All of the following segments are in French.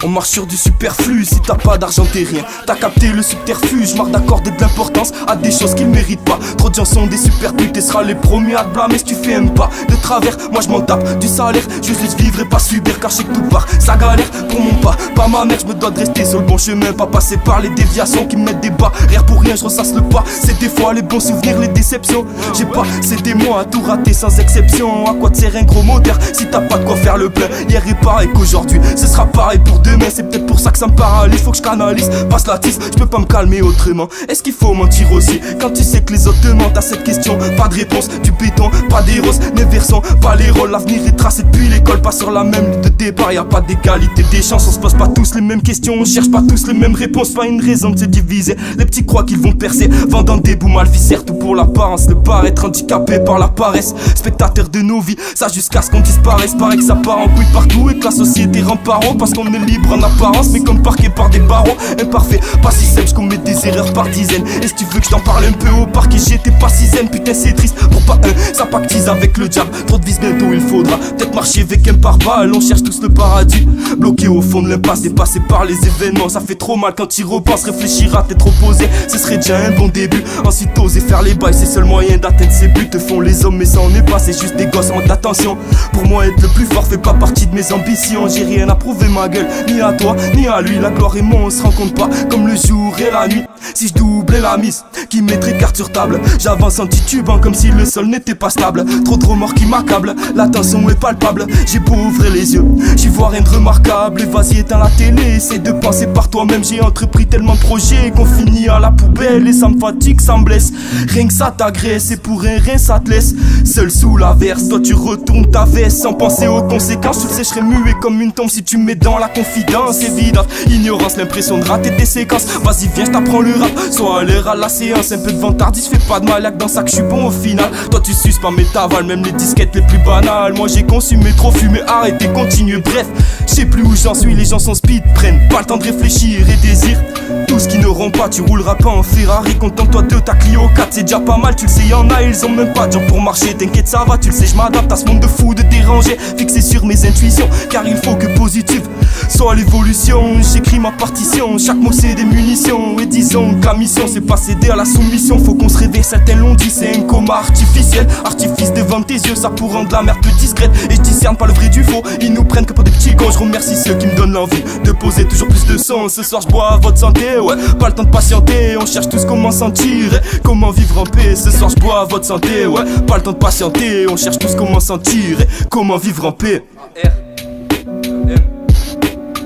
On marche sur du superflu, si t'as pas d'argent t'es rien. T'as capté le subterfuge, marre d'accorder de l'importance à des choses qu'ils méritent pas. Trop de gens sont des superputes et sera les premiers à te blâmer si tu fais un pas de travers. Moi je m'en tape du salaire, je juste vivre et pas subir car je sais que tout part. Ça galère pour mon pas ma mère, je me dois de rester sur le bon chemin, pas passer par les déviations qui me mettent des barrières pour rien, je ressasse le pas. C'est des fois les bons souvenirs, les déceptions. J'ai pas, c'est des mois à tout rater sans exception. À quoi te sert un gros moteur si t'as pas de quoi faire le plein? Hier est pareil qu'aujourd'hui, ce sera pareil pour demain. C'est peut-être pour ça que ça me paralyse, faut que je canalise, passe la tisse, je peux pas me calmer autrement. Est-ce qu'il faut mentir aussi quand tu sais que les autres te mentent à cette question? Pas de réponse, du béton, pas des roses, les versants, pas les rôles. L'avenir est tracé depuis l'école, pas sur la même ligne de départ. Y'a pas d'égalité des chances, on se pose pas tous les mêmes questions, on cherche pas tous les mêmes réponses. Pas une raison de se diviser, les petits croient qu'ils vont percer, vendant des bouts mal ficèrent, tout pour l'apparence. Le bar être handicapé par la paresse, spectateur de nos vies, ça jusqu'à ce qu'on disparaisse. Paraît que ça part en couille partout et que la société rend parent, parce qu'on est libre en apparence mais comme parqué par des barreaux. Imparfait, pas si simple, je commets des erreurs par dizaines. Et si tu veux que je t'en parle un peu au parquet, j'étais pas si zen. Putain c'est triste, pour pas un, ça pactise avec le diable. Trop de vis, bientôt il faudra peut-être marcher avec un pare-balles. On cherche tous le paradis, bloqué au fond de l'impasse, dépassé par les événements. Ça fait trop mal quand tu repenses, réfléchir à t'être opposé, ce serait déjà un bon début. Ensuite oser faire les bails, c'est seul moyen d'atteindre ses buts. Te font les hommes mais ça en est pas, c'est juste des gosses en manque d'attention. Pour moi être le plus fort fait pas partie de mes ambitions. J'ai rien à prouver ma gueule, ni à toi, ni à lui. La gloire et moi on se rencontre pas comme le jour et la nuit. Si je doublais la mise, qui mettrait carte sur table, j'avance en titubant comme si le sol n'était pas stable. Trop de remords qui m'accablent, la tension est palpable. J'ai beau ouvrir les yeux, j'y vois rien de remarquable. Et vas-y éteins la télé, essaie de penser par toi-même. J'ai entrepris tellement de projets qu'on finit à la poubelle. Et ça me fatigue, ça me blesse, rien que ça t'agresse. Et pour un rien ça te laisse seul sous l'averse. Toi tu retournes ta veste sans penser aux conséquences. Tu le sais je serais muet comme une tombe si tu me mets dans la confidence évidente. Ignorance, l'impression de rater tes séquences. Vas-y viens je t'apprends le rap, sois à l'heure à la séance. Un peu de vantardise, fais pas de mal, y'a que dans ça que je suis bon au final. Toi tu suces pas mais t'avales même les disquettes les plus banales. Moi j'ai consumé trop fumé, arrêtez, continuez. Bref, je sais plus où j'en suis, les gens sont speed, prennent pas le temps de réfléchir et désirent tout ce qu'ils n'auront pas. Tu rouleras pas en Ferrari, contente-toi de ta Clio 4. C'est déjà pas mal, tu le sais, y'en a, ils ont même pas de gens pour marcher. T'inquiète ça va, tu le sais, je m'adapte à ce monde de fou, de déranger. Fixé sur mes intuitions, car il faut que positive soit l'évolution. J'écris ma partition, chaque mot c'est des munitions. Et disons que la mission c'est pas céder à la soumission. Faut qu'on se réveille, certains l'ont dit, c'est un coma artificiel. Artifice devant tes yeux, ça pour rendre la merde plus discrète. Et je discerne pas le vrai du faux, ils nous prennent que pour des petits cons. Je remercie ceux qui me donnent l'envie de poser toujours plus de son. Ce soir je bois à votre santé, ouais, pas le temps de patienter. On cherche tous comment sentir, comment vivre en paix. Ce soir je bois à votre santé, ouais, pas le temps de patienter. On cherche tous comment sentir, comment vivre en paix. R.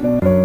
M.